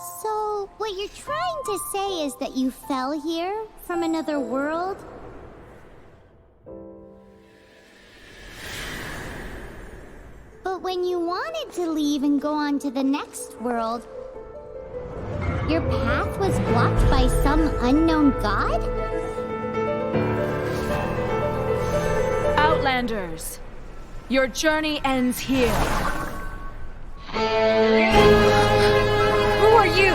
So, what you're trying to say is that you fell here from another world? But when you wanted to leave and go on to the next world, your path was blocked by some unknown god? Outlanders, your journey ends here. Who are you?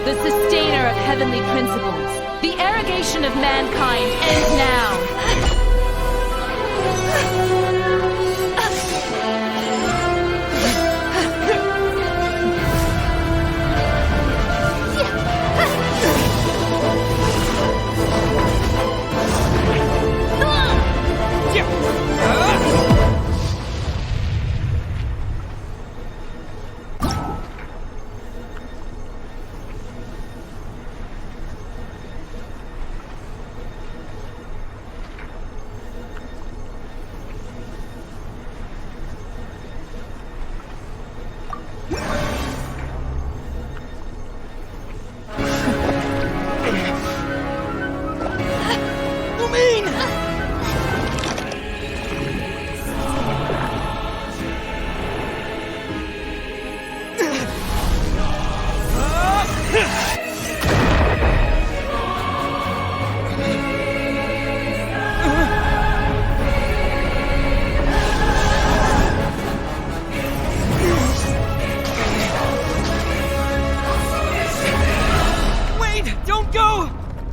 The sustainer of heavenly principles. The arrogation of mankind ends now.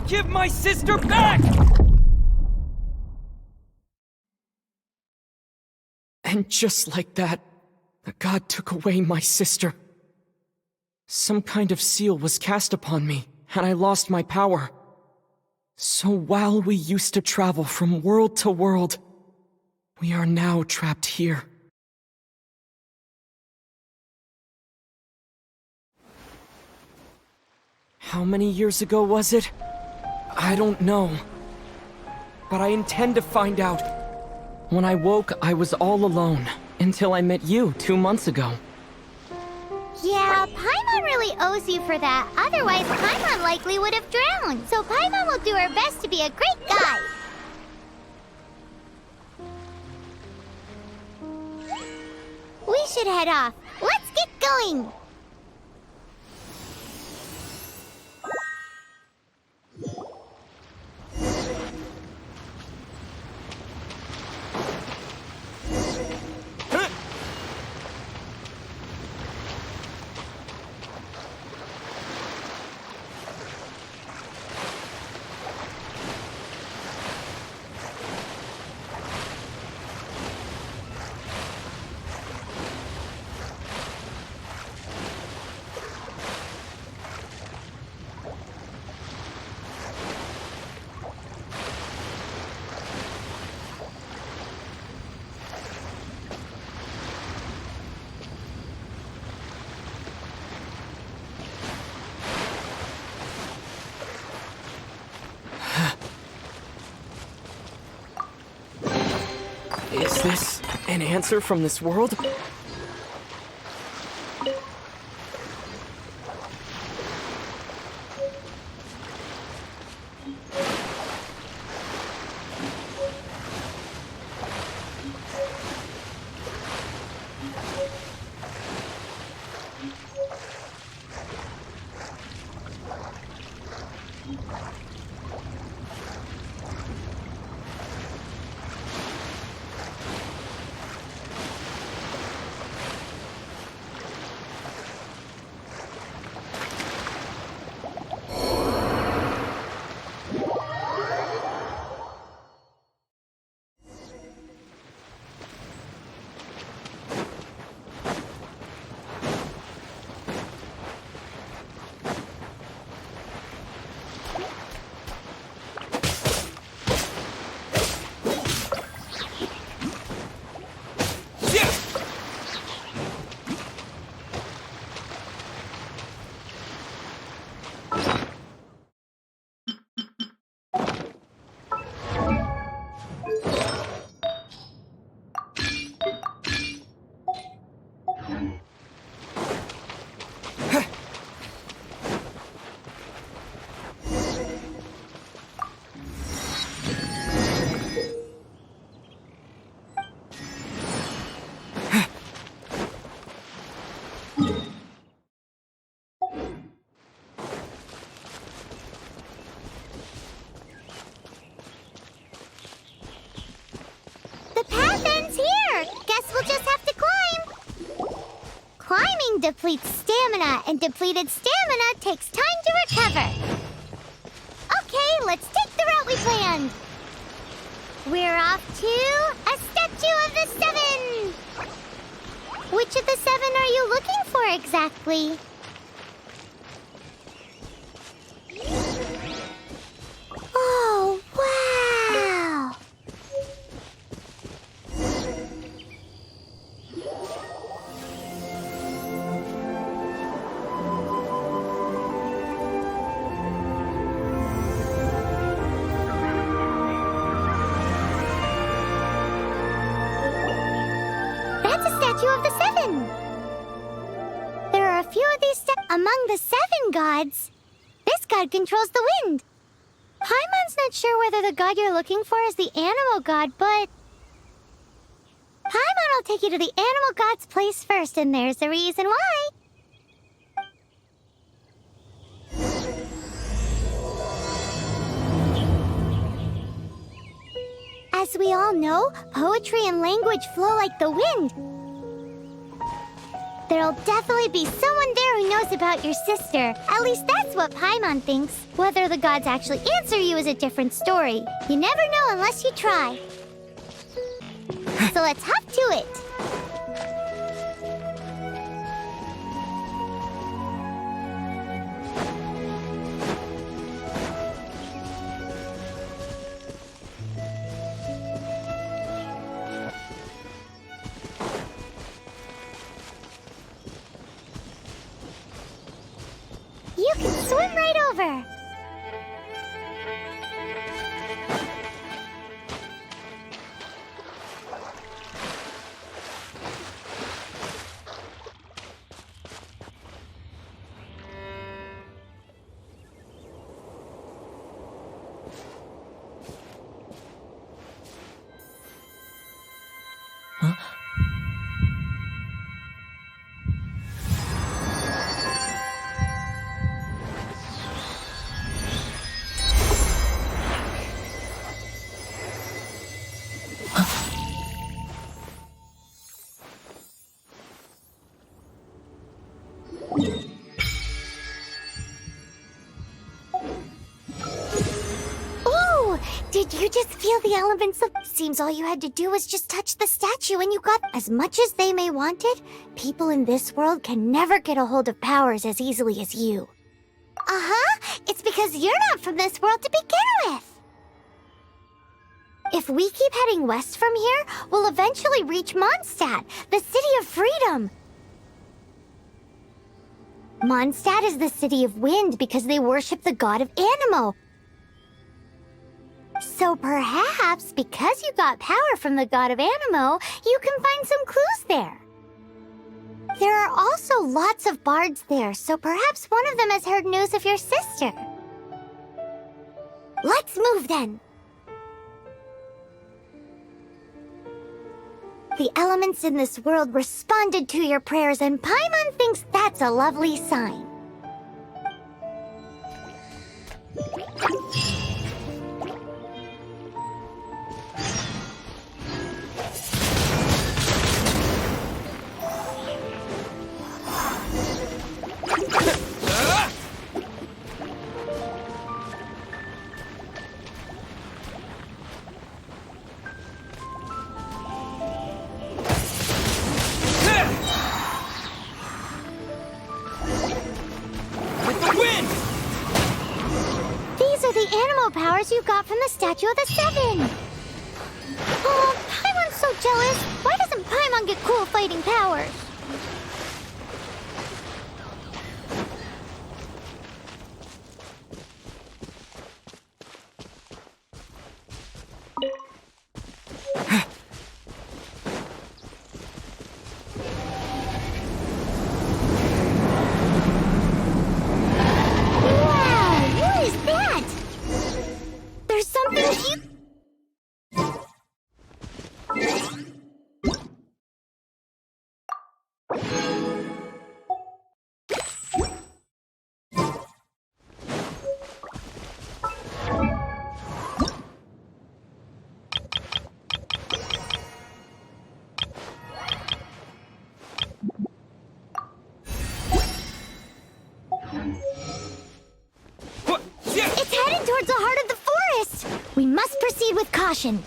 Give my sister back! And just like that, the god took away my sister. Some kind of seal was cast upon me, and I lost my power. So while we used to travel from world to world, we are now trapped here. How many years ago was it? I don't know. But I intend to find out. When I woke, I was all alone, until I met you 2 months ago. Yeah, Paimon really owes you for that. Otherwise, Paimon likely would have drowned. So Paimon will do her best to be a great guide. We should head off. Let's get going! Is this an answer from this world? You'll just have to climb. Climbing depletes stamina, and depleted stamina takes time to recover. Okay, let's take the route we planned. We're off to a Statue of the Seven. Which of the seven are you looking for exactly? Oh, wow! That's a statue of the seven. There are a few of these among the seven gods. This god controls the wind. Paimon's not sure whether the god you're looking for is the animal god, but Paimon will take you to the animal god's place first, and there's the reason why. As we all know, poetry and language flow like the wind. There'll definitely be someone there who knows about your sister. At least that's what Paimon thinks. Whether the gods actually answer you is a different story. You never know unless you try. So let's hop to it. You can swim right over. Did you just feel the elements of... Seems all you had to do was just touch the statue and you got... As much as they may want it, people in this world can never get a hold of powers as easily as you. Uh-huh. It's because you're not from this world to begin with. If we keep heading west from here, we'll eventually reach Mondstadt, the city of freedom. Mondstadt is the city of wind because they worship the god of Anemo. So perhaps, because you got power from the god of Anemo, you can find some clues there. There are also lots of bards there, so perhaps one of them has heard news of your sister. Let's move then. The elements in this world responded to your prayers, and Paimon thinks that's a lovely sign. Powers you got from the Statue of the Seven. Oh, Paimon's so jealous. Why doesn't Paimon get cool fighting powers? proceed with caution.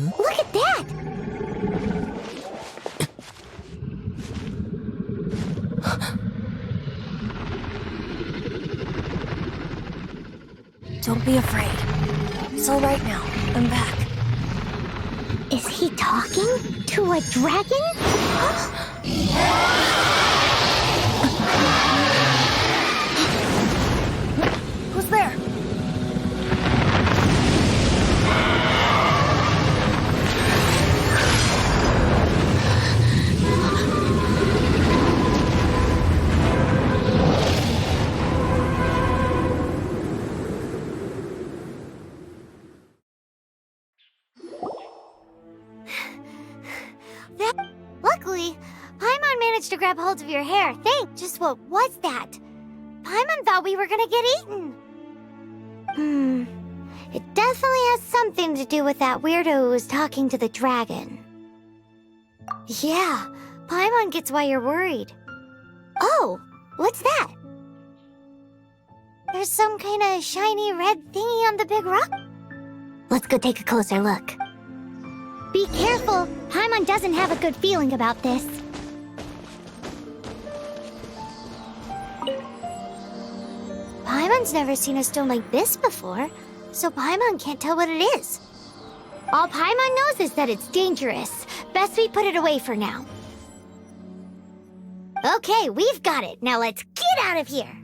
Look at that! Don't be afraid. It's all right now. I'm back. Is he talking to a dragon? Who's there? Luckily, Paimon managed to grab hold of your hair. Just what was that? Paimon thought we were gonna get eaten. It definitely has something to do with that weirdo who was talking to the dragon. Yeah, Paimon gets why you're worried. Oh, what's that? There's some kind of shiny red thingy on the big rock. Let's go take a closer look. Be careful! Paimon doesn't have a good feeling about this. Paimon's never seen a stone like this before, so Paimon can't tell what it is. All Paimon knows is that it's dangerous. Best we put it away for now. Okay, we've got it. Now let's get out of here!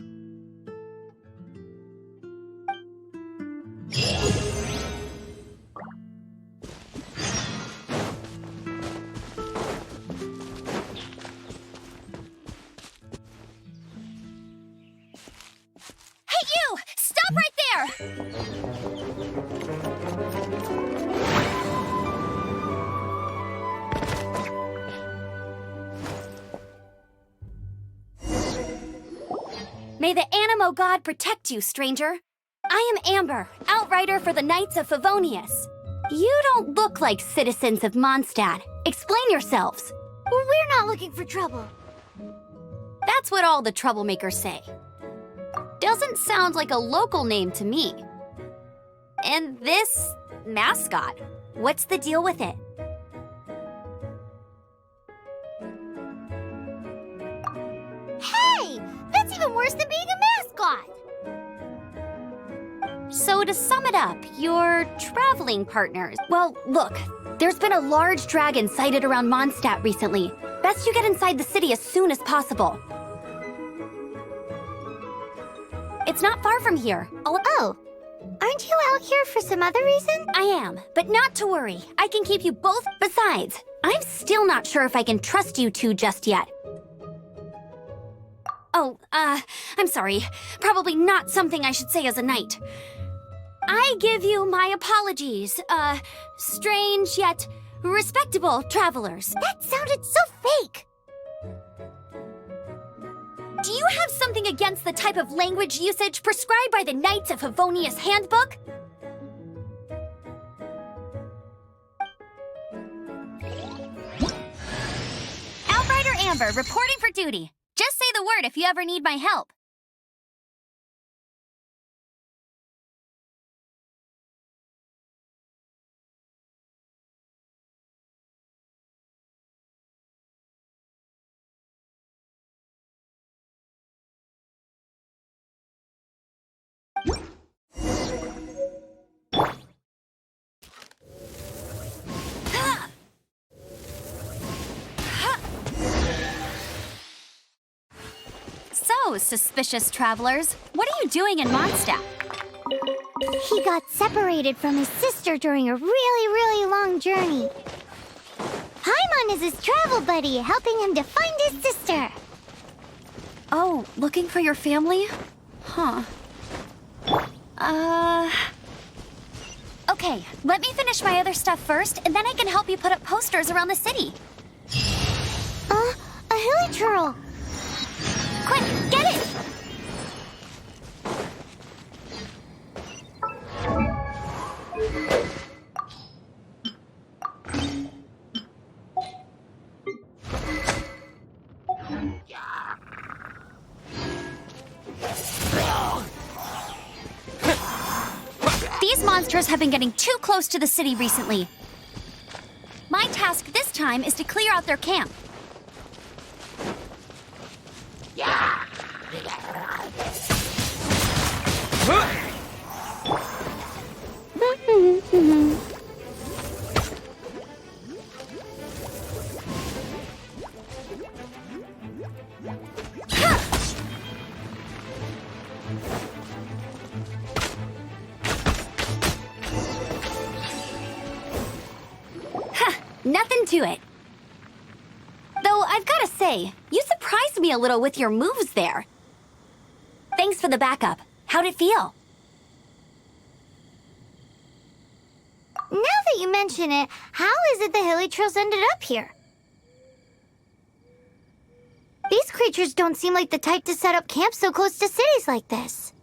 Hey, you! Stop right there! May the Animo God protect you, stranger. I am Amber, outrider for the Knights of Favonius. You don't look like citizens of Mondstadt. Explain yourselves. We're not looking for trouble. That's what all the troublemakers say. Doesn't sound like a local name to me. And this mascot, what's the deal with it? Hey! That's even worse than being a mascot! So to sum it up, you're traveling partners. Well, look, there's been a large dragon sighted around Mondstadt recently. Best you get inside the city as soon as possible. It's not far from here. Oh, aren't you out here for some other reason? I am, but not to worry. I can keep you both. Besides, I'm still not sure if I can trust you two just yet. Oh, I'm sorry. Probably not something I should say as a knight. I give you my apologies, strange yet respectable travelers. That sounded so fake! Do you have something against the type of language usage prescribed by the Knights of Favonius Handbook? Outrider Amber, reporting for duty. Just say the word if you ever need my help. So, suspicious travelers, what are you doing in Mondstadt? He got separated from his sister during a really long journey. Paimon is his travel buddy, helping him to find his sister. Oh, looking for your family? Huh. Okay, let me finish my other stuff first, and then I can help you put up posters around the city. A hilly churl. Quick, get it! These monsters have been getting too close to the city recently. My task this time is to clear out their camp. Nothing to it. Though I've gotta say, you surprised me a little with your moves there. Thanks for the backup. How'd it feel? Now that you mention it, how is it the hilly churls ended up here? These creatures don't seem like the type to set up camp so close to cities like this.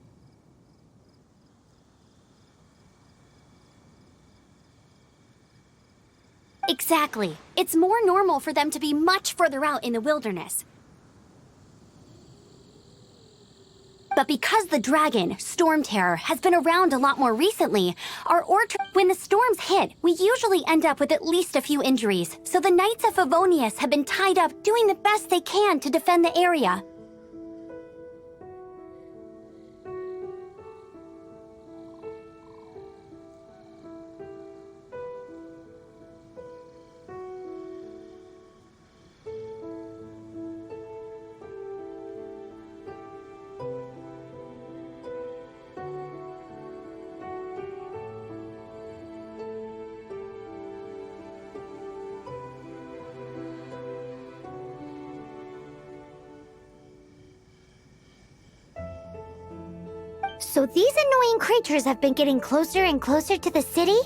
Exactly. It's more normal for them to be much further out in the wilderness. But because the dragon, Storm Terror, has been around a lot more recently, when the storms hit, we usually end up with at least a few injuries. So the Knights of Favonius have been tied up doing the best they can to defend the area. So these annoying creatures have been getting closer and closer to the city?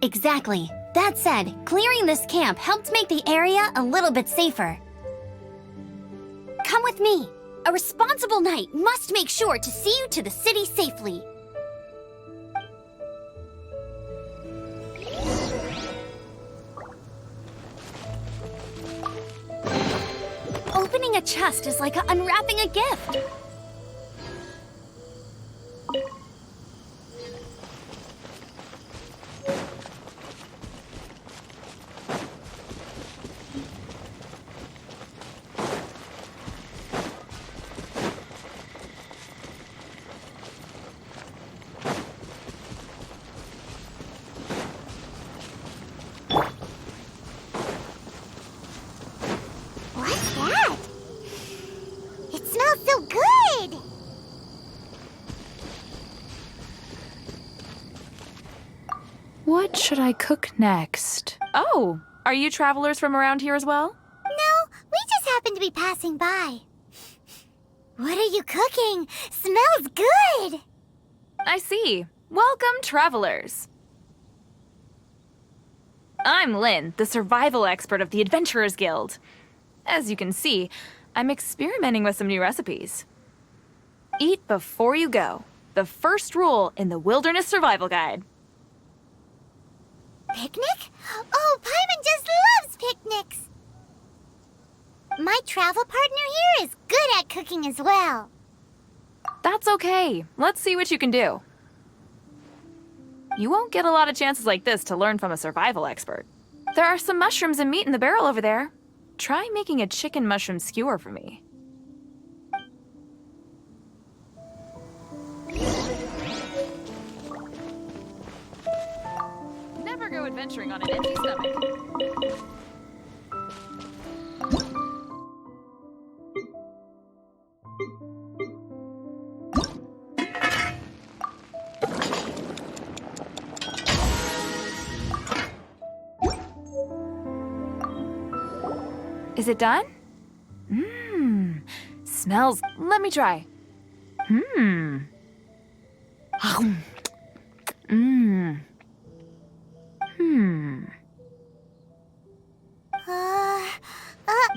Exactly. That said, clearing this camp helped make the area a little bit safer. Come with me. A responsible knight must make sure to see you to the city safely. Opening a chest is like unwrapping a gift. What's that? It smells so good! What should I cook next? Oh, are you travelers from around here as well? No, we just happen to be passing by. What are you cooking? Smells good! I see. Welcome, travelers. I'm Lynn, the survival expert of the Adventurers Guild. As you can see, I'm experimenting with some new recipes. Eat before you go. The first rule in the Wilderness Survival Guide. Picnic? Oh, Paimon just loves picnics! My travel partner here is good at cooking as well. That's okay. Let's see what you can do. You won't get a lot of chances like this to learn from a survival expert. There are some mushrooms and meat in the barrel over there. Try making a chicken mushroom skewer for me. Never go adventuring on an empty stomach. Is it done? Smells. Let me try.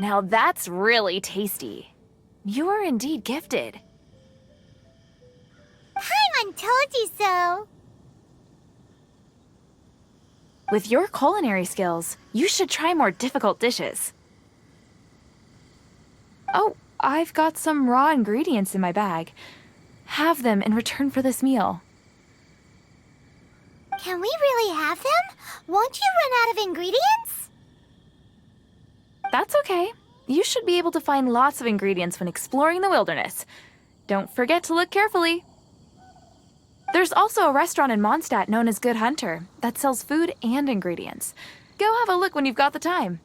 Now that's really tasty. You are indeed gifted. Paimon told you so. With your culinary skills, you should try more difficult dishes. Oh, I've got some raw ingredients in my bag. Have them in return for this meal. Can we really have them? Won't you run out of ingredients? That's okay. You should be able to find lots of ingredients when exploring the wilderness. Don't forget to look carefully. There's also a restaurant in Mondstadt known as Good Hunter that sells food and ingredients. Go have a look when you've got the time.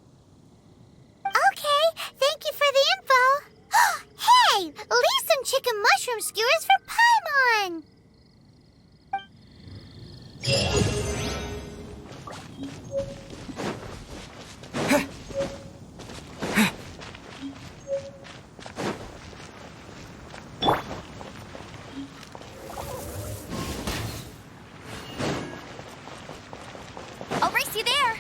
Okay, thank you for the info. Hey, leave some chicken mushroom skewers for Paimon. I'll race you there.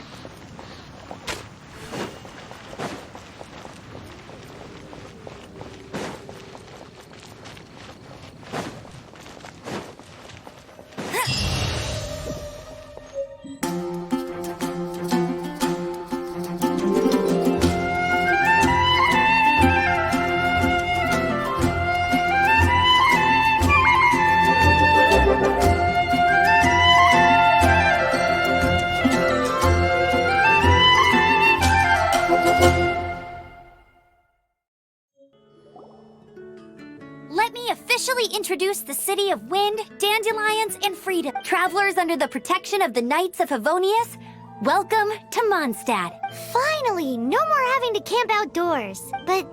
Let me officially introduce the city of wind, dandelions, and freedom. Travelers under the protection of the Knights of Favonius, welcome to Mondstadt. Finally, no more having to camp outdoors. But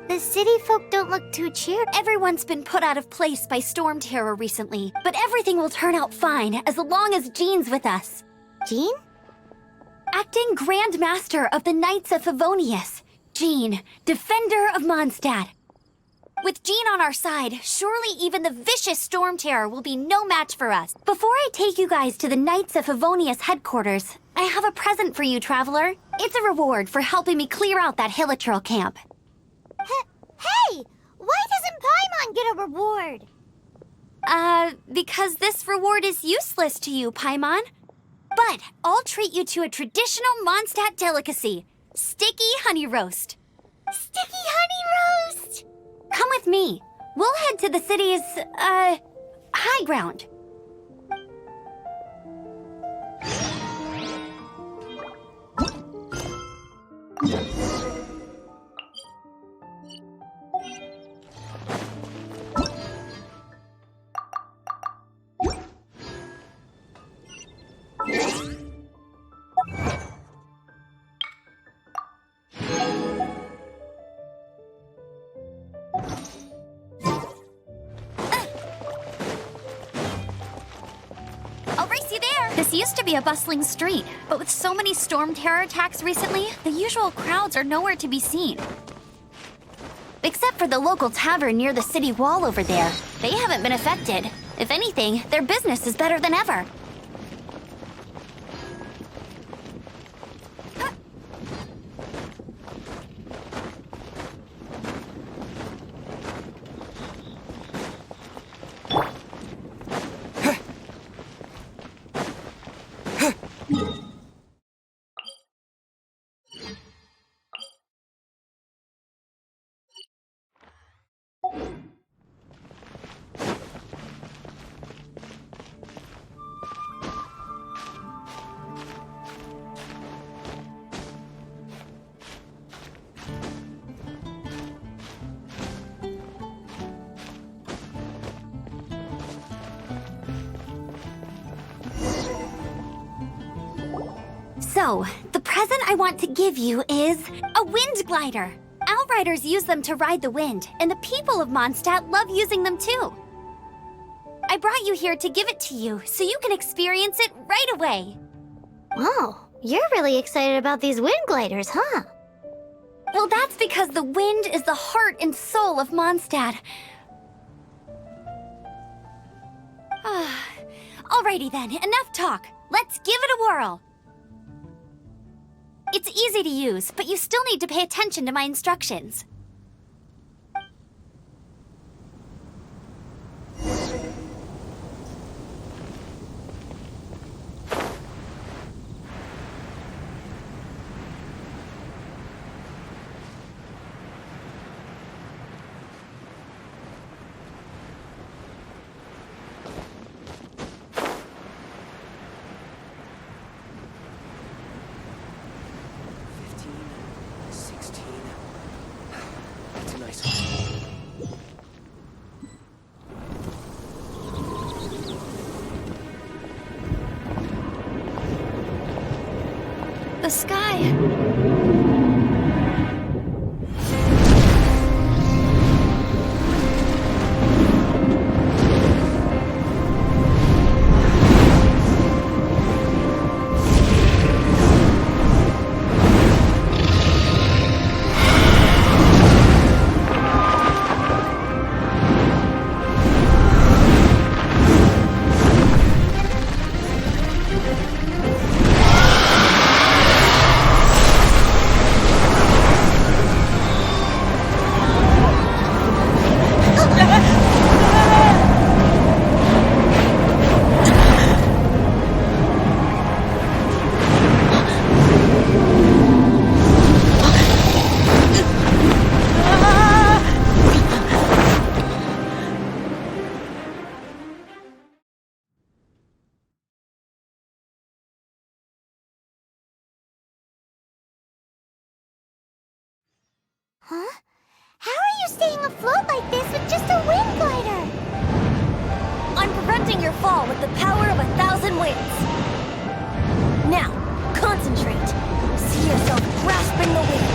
the city folk don't look too cheered. Everyone's been put out of place by storm terror recently, but everything will turn out fine as long as Jean's with us. Jean? Acting Grand Master of the Knights of Favonius, Jean, Defender of Mondstadt. With Jean on our side, surely even the vicious storm terror will be no match for us. Before I take you guys to the Knights of Favonius headquarters, I have a present for you, Traveler. It's a reward for helping me clear out that Hilichurl camp. Hey, why doesn't Paimon get a reward? Because this reward is useless to you, Paimon. But I'll treat you to a traditional Mondstadt delicacy, sticky honey roast. Sticky honey roast! Come with me. We'll head to the city's, high ground. I'll race you there! This used to be a bustling street, but with so many storm terror attacks recently, the usual crowds are nowhere to be seen. Except for the local tavern near the city wall over there. They haven't been affected. If anything, their business is better than ever. So, the present I want to give you is a wind glider. Outriders use them to ride the wind, and the people of Mondstadt love using them too. I brought you here to give it to you so you can experience it right away. Wow, you're really excited about these wind gliders, huh? Well, that's because the wind is the heart and soul of Mondstadt. Alrighty then, enough talk. Let's give it a whirl. It's easy to use, but you still need to pay attention to my instructions. That's a nice one. The sky. Huh? How are you staying afloat like this with just a wind glider? I'm preventing your fall with the power of 1,000 winds. Now, concentrate. See yourself grasping the wind.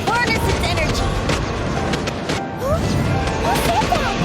Harness its energy. Who said that?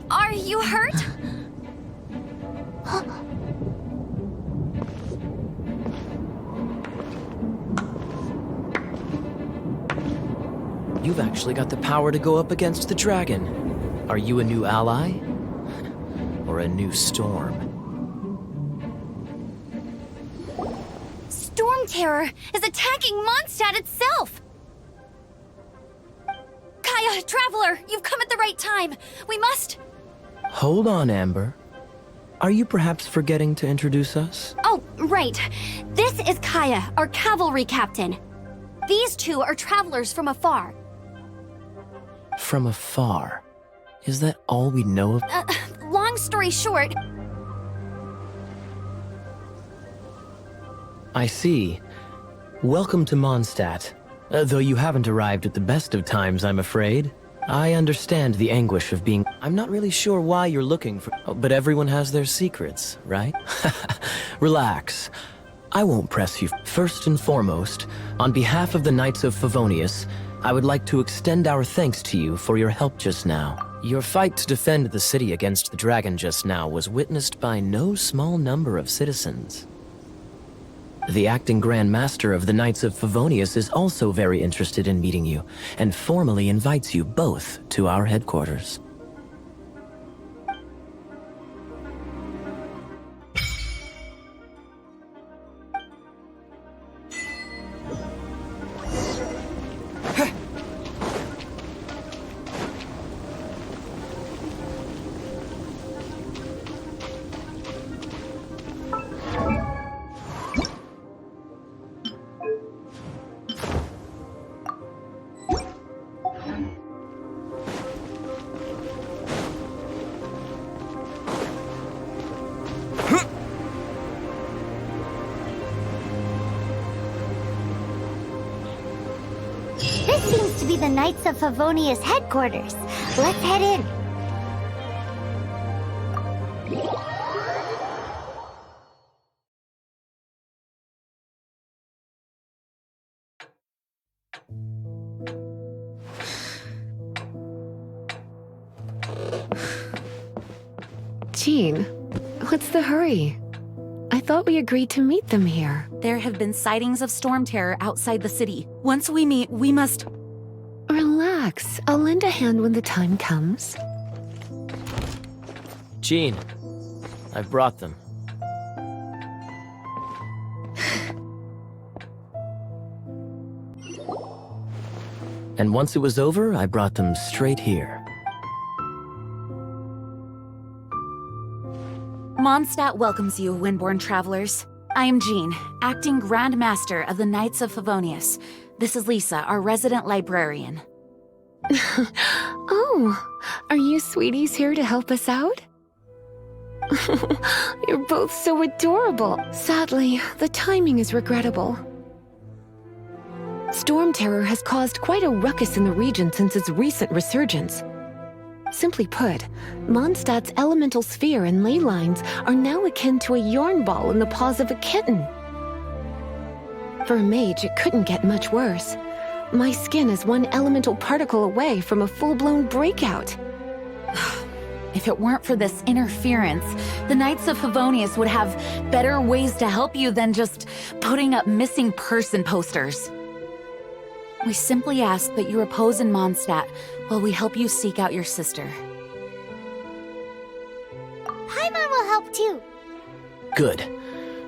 Are you hurt? You've actually got the power to go up against the dragon. Are you a new ally? Or a new storm? Storm Terror is attacking Mondstadt itself! Kaya, Traveler, you've come at the right time. We must... Hold on, Amber. Are you perhaps forgetting to introduce us? Oh, right. This is Kaya, our cavalry captain. These two are travelers from afar. From afar. Is that all we know of? Long story short, I see. Welcome to Mondstadt. Though you haven't arrived at the best of times, I'm afraid. I understand the anguish of being... I'm not really sure why you're looking for... But everyone has their secrets, right? Relax. I won't press you. First and foremost, on behalf of the Knights of Favonius, I would like to extend our thanks to you for your help just now. Your fight to defend the city against the dragon just now was witnessed by no small number of citizens. The acting Grand Master of the Knights of Favonius is also very interested in meeting you, and formally invites you both to our headquarters. seems to be the Knights of Favonius headquarters. Let's head in. Jean, what's the hurry? I thought we agreed to meet them here. There have been sightings of storm terror outside the city. Once we meet, we must... Relax. I'll lend a hand when the time comes. Jean, I've brought them. And once it was over, I brought them straight here. Mondstadt welcomes you, Windborn travelers. I am Jean, acting Grand Master of the Knights of Favonius. This is Lisa, our resident librarian. Oh, are you sweeties here to help us out? You're both so adorable. Sadly, the timing is regrettable. Storm terror has caused quite a ruckus in the region since its recent resurgence. Simply put, Mondstadt's elemental sphere and ley lines are now akin to a yarn ball in the paws of a kitten. For a mage, it couldn't get much worse. My skin is one elemental particle away from a full-blown breakout. If it weren't for this interference, the Knights of Favonius would have better ways to help you than just putting up missing person posters. We simply ask that you repose in Mondstadt while we help you seek out your sister. Paimon will help too. Good.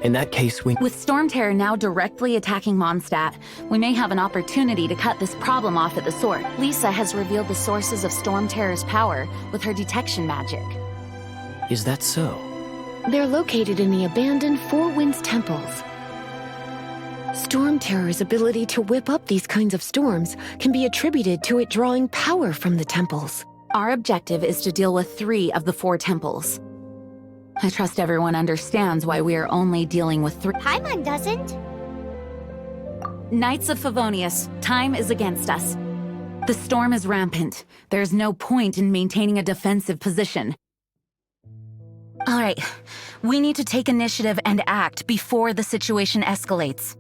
In that case, With Storm Terror now directly attacking Mondstadt, we may have an opportunity to cut this problem off at the source. Lisa has revealed the sources of Storm Terror's power with her detection magic. Is that so? They're located in the abandoned Four Winds temples. Storm Terror's ability to whip up these kinds of storms can be attributed to it drawing power from the temples. Our objective is to deal with 3 of the 4 temples. I trust everyone understands why we are only dealing with 3. Paimon doesn't. Knights of Favonius, time is against us. The storm is rampant. There's no point in maintaining a defensive position. All right, we need to take initiative and act before the situation escalates.